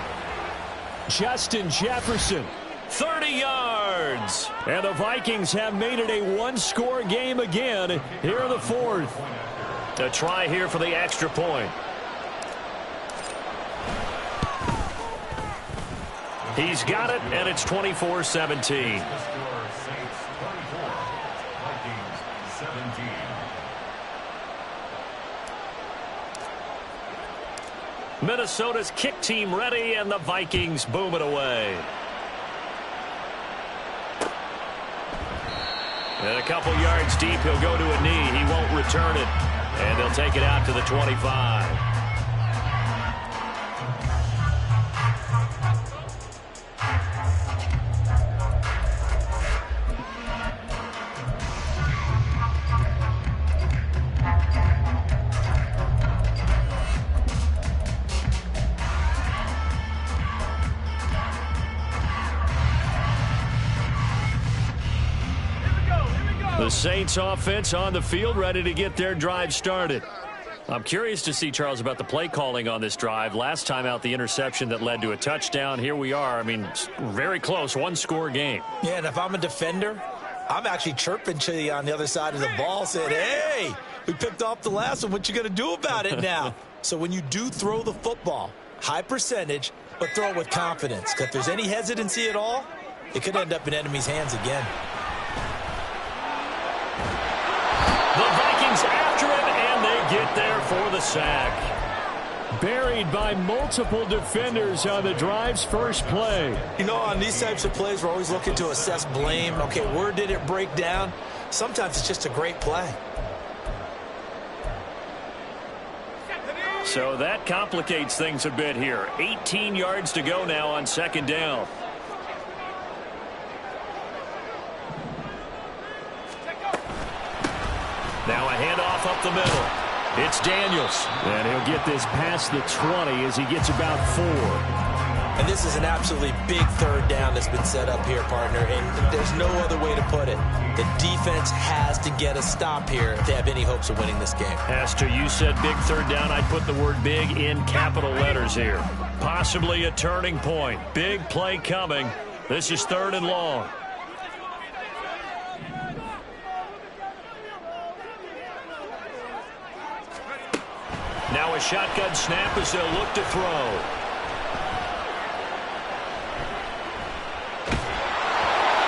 Justin Jefferson, 30 yards. And the Vikings have made it a one-score game again here in the 4th. A try here for the extra point. He's got it, and it's 24-17. Minnesota's kick team ready, and the Vikings boom it away. And a couple yards deep, he'll go to a knee. He won't return it, and they'll take it out to the 25. The Saints offense on the field, ready to get their drive started. I'm curious to see, Charles, about the play calling on this drive. Last time out, the interception that led to a touchdown. Here we are. Very close, one-score game.
Yeah, and if I'm a defender, I'm actually chirping to you on the other side of the ball, saying, hey, we picked off the last one. What you going to do about it now? So when you do throw the football, high percentage, but throw it with confidence. Because if there's any hesitancy at all, it could end up in enemy's hands again.
The Vikings after him, and they get there for the sack. Buried by multiple defenders on the drive's first play.
You know, on these types of plays, we're always looking to assess blame. Okay, where did it break down? Sometimes it's just a great play.
So that complicates things a bit here. 18 yards to go now on second down. Now a handoff up the middle. It's Daniels. And he'll get this past the 20 as he gets about 4.
And this is an absolutely big third down that's been set up here, partner. And there's no other way to put it. The defense has to get a stop here if they have any hopes of winning this game.
As to you said big third down, I'd put the word big in capital letters here. Possibly a turning point. Big play coming. This is 3rd and long. Now a shotgun snap as they'll look to throw.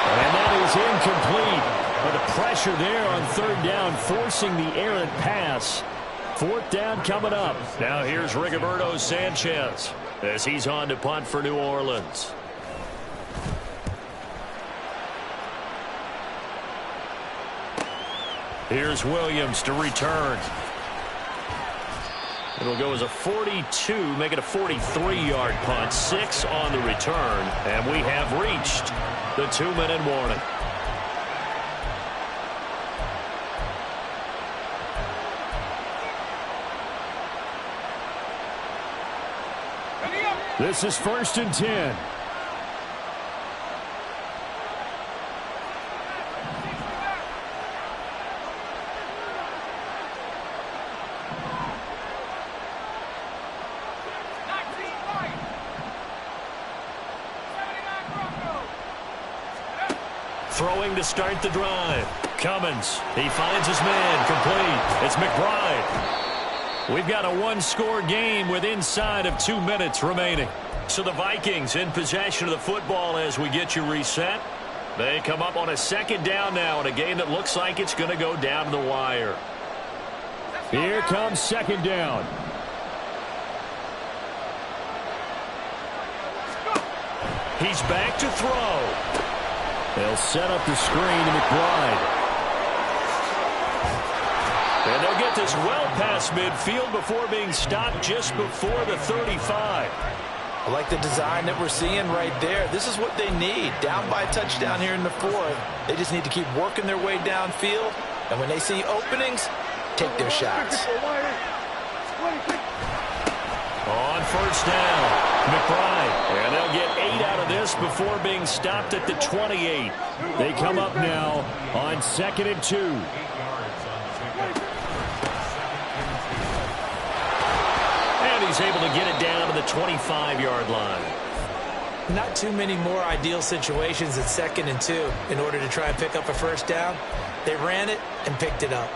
And that is incomplete. But the pressure there on 3rd down, forcing the errant pass. 4th down coming up. Now here's Rigoberto Sanchez as he's on to punt for New Orleans. Here's Williams to return. It'll go as a 42, make it a 43-yard punt. 6 on the return, and we have reached the 2-minute warning. This is 1st and 10. Throwing to start the drive. Cummins. He finds his man. Complete. It's McBride. We've got a one-score game with inside of 2 minutes remaining. So the Vikings in possession of the football as we get you reset. They come up on a second down now in a game that looks like it's going to go down to the wire.
Here comes second down.
He's back to throw.
They'll set up the screen to McBride.
And they'll get this well past midfield before being stopped just before the 35.
I like the design that we're seeing right there. This is what they need. Down by a touchdown here in the fourth. They just need to keep working their way downfield. And when they see openings, take their shots.
On first down, McBride. And they'll get 8 out of this before being stopped at the 28.
They come up now on 2nd and 2.
And he's able to get it down to the 25-yard line.
Not too many more ideal situations at 2nd and 2 in order to try and pick up a first down. They ran it and picked it up.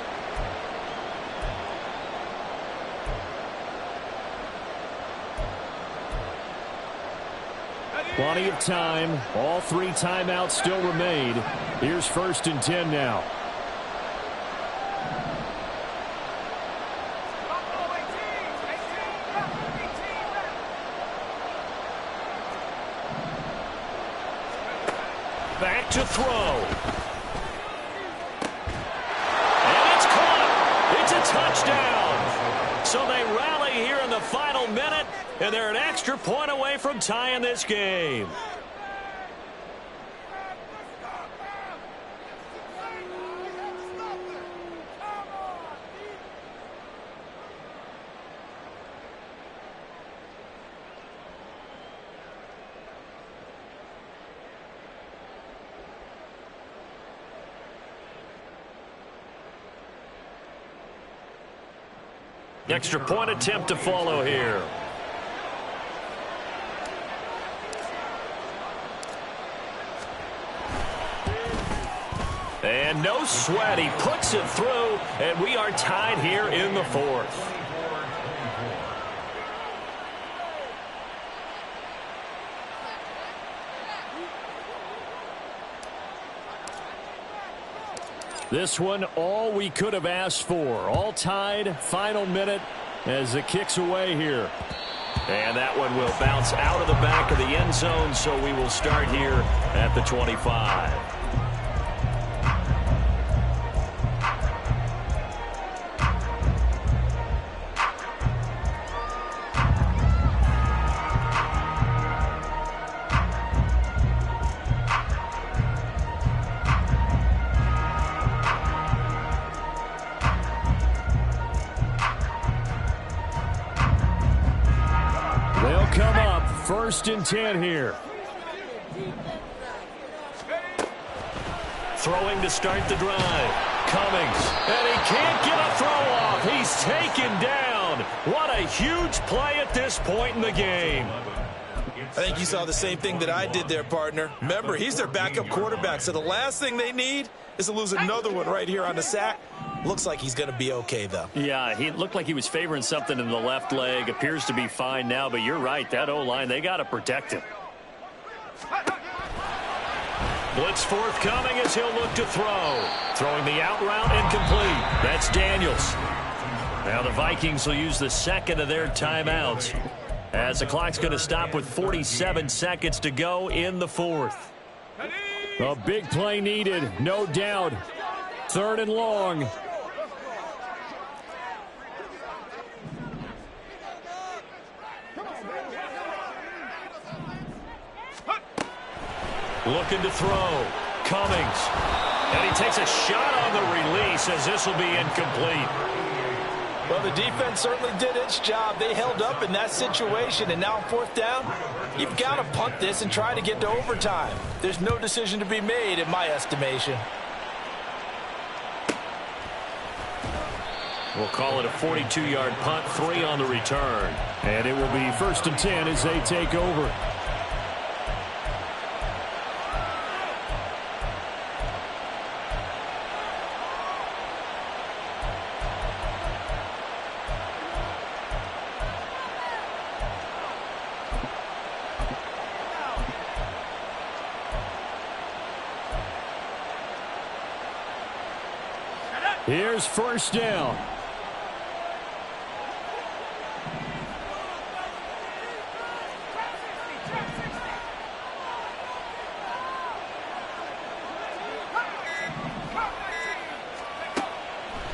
Plenty of time. All 3 timeouts still remain. Here's 1st and 10 now.
Back to throw. And it's caught. It's a touchdown. So they rally here in the final minute, and they're an extra point away from tying this game. Extra point attempt to follow here. And no sweat. He puts it through, and we are tied here in the fourth.
This one, all we could have asked for. All tied, final minute as the kick's away here.
And that one will bounce out of the back of the end zone, so we will start here at the 25.
They'll come up 1st and 10 here.
Throwing to start the drive. Cummins. And he can't get a throw off. He's taken down. What a huge play at this point in the game.
I think you saw the same thing that I did there, partner. Remember, he's their backup quarterback, so the last thing they need is to lose another one right here on the sack. Looks like he's going to be okay, though.
Yeah, he looked like he was favoring something in the left leg. Appears to be fine now, but you're right. That O-line, they got to protect him. Blitz forthcoming as he'll look to throw. Throwing the out route incomplete. That's Daniels. Now the Vikings will use the second of their timeouts as the clock's going to stop with 47 seconds to go in the fourth.
A big play needed, no doubt. 3rd and long.
Looking to throw. Cummins. And he takes a shot on the release as this will be incomplete.
Well, the defense certainly did its job. They held up in that situation, and now on 4th down, you've got to punt this and try to get to overtime. There's no decision to be made in my estimation.
We'll call it a 42-yard punt, 3 on the return.
And it will be 1st and 10 as they take over.
Here's first down.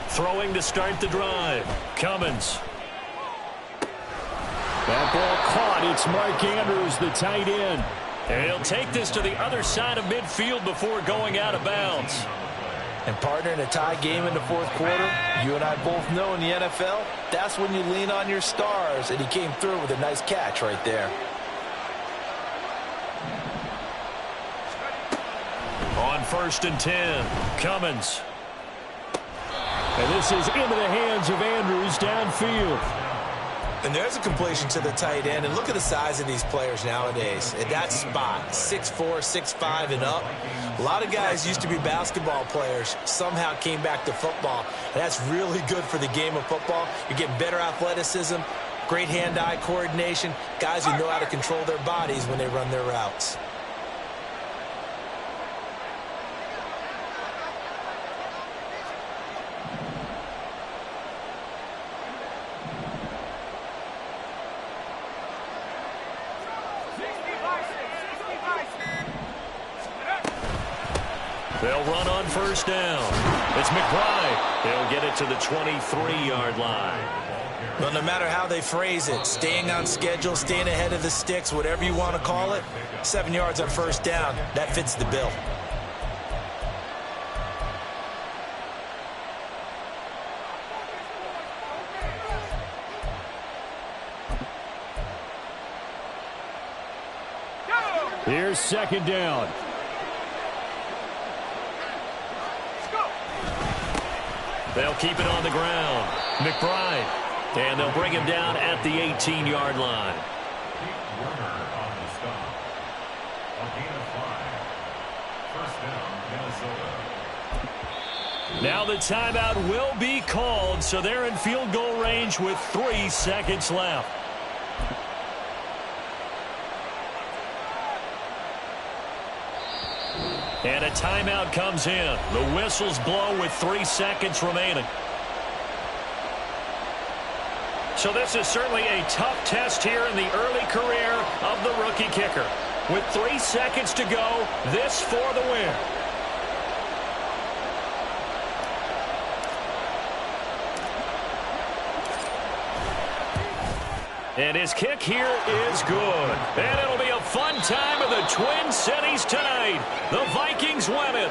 Throwing to start the drive. Cummins. That ball caught. It's Mark Andrews, the tight end. And he'll take this to the other side of midfield before going out of bounds.
And partner, in a tie game in the fourth quarter, you and I both know in the NFL, that's when you lean on your stars. And he came through with a nice catch right there.
On 1st and 10, Cummins. And this is into the hands of Andrews downfield.
And there's a completion to the tight end. And look at the size of these players nowadays. At that spot, 6'4", 6'5", and up. A lot of guys used to be basketball players, somehow came back to football. And that's really good for the game of football. You're getting better athleticism, great hand-eye coordination, guys who know how to control their bodies when they run their routes.
They'll run on first down. It's McBride. They'll get it to the 23-yard line.
Well, no matter how they phrase it, staying on schedule, staying ahead of the sticks, whatever you want to call it, 7 yards on first down, that fits the bill.
Here's second down. They'll keep it on the ground. McBride. And they'll bring him down at the 18-yard line. Now the timeout will be called, so they're in field goal range with 3 seconds left. And a timeout comes in. The whistles blow with 3 seconds remaining. So this is certainly a tough test here in the early career of the rookie kicker. With 3 seconds to go, this for the win. And his kick here is good. And it'll be a fun time in the Twin Cities tonight. The Vikings win it.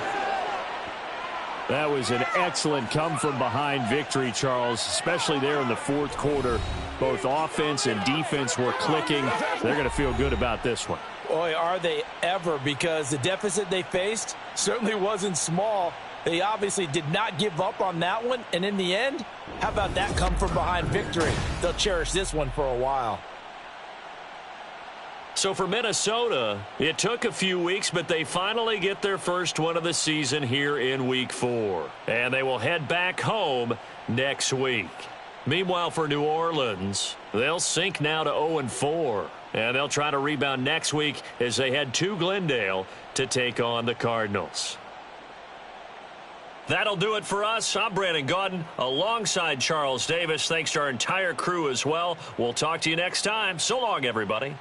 That was an excellent come-from-behind victory, Charles, especially there in the fourth quarter. Both offense and defense were clicking. They're going to feel good about this one.
Boy, are they ever, because the deficit they faced certainly wasn't small. They obviously did not give up on that one, and in the end, how about that come-from-behind victory? They'll cherish this one for a while.
So for Minnesota, it took a few weeks, but they finally get their first one of the season here in Week 4. And they will head back home next week. Meanwhile, for New Orleans, they'll sink now to 0-4. And they'll try to rebound next week as they head to Glendale to take on the Cardinals. That'll do it for us. I'm Brandon Gaudin alongside Charles Davis. Thanks to our entire crew as well. We'll talk to you next time. So long, everybody.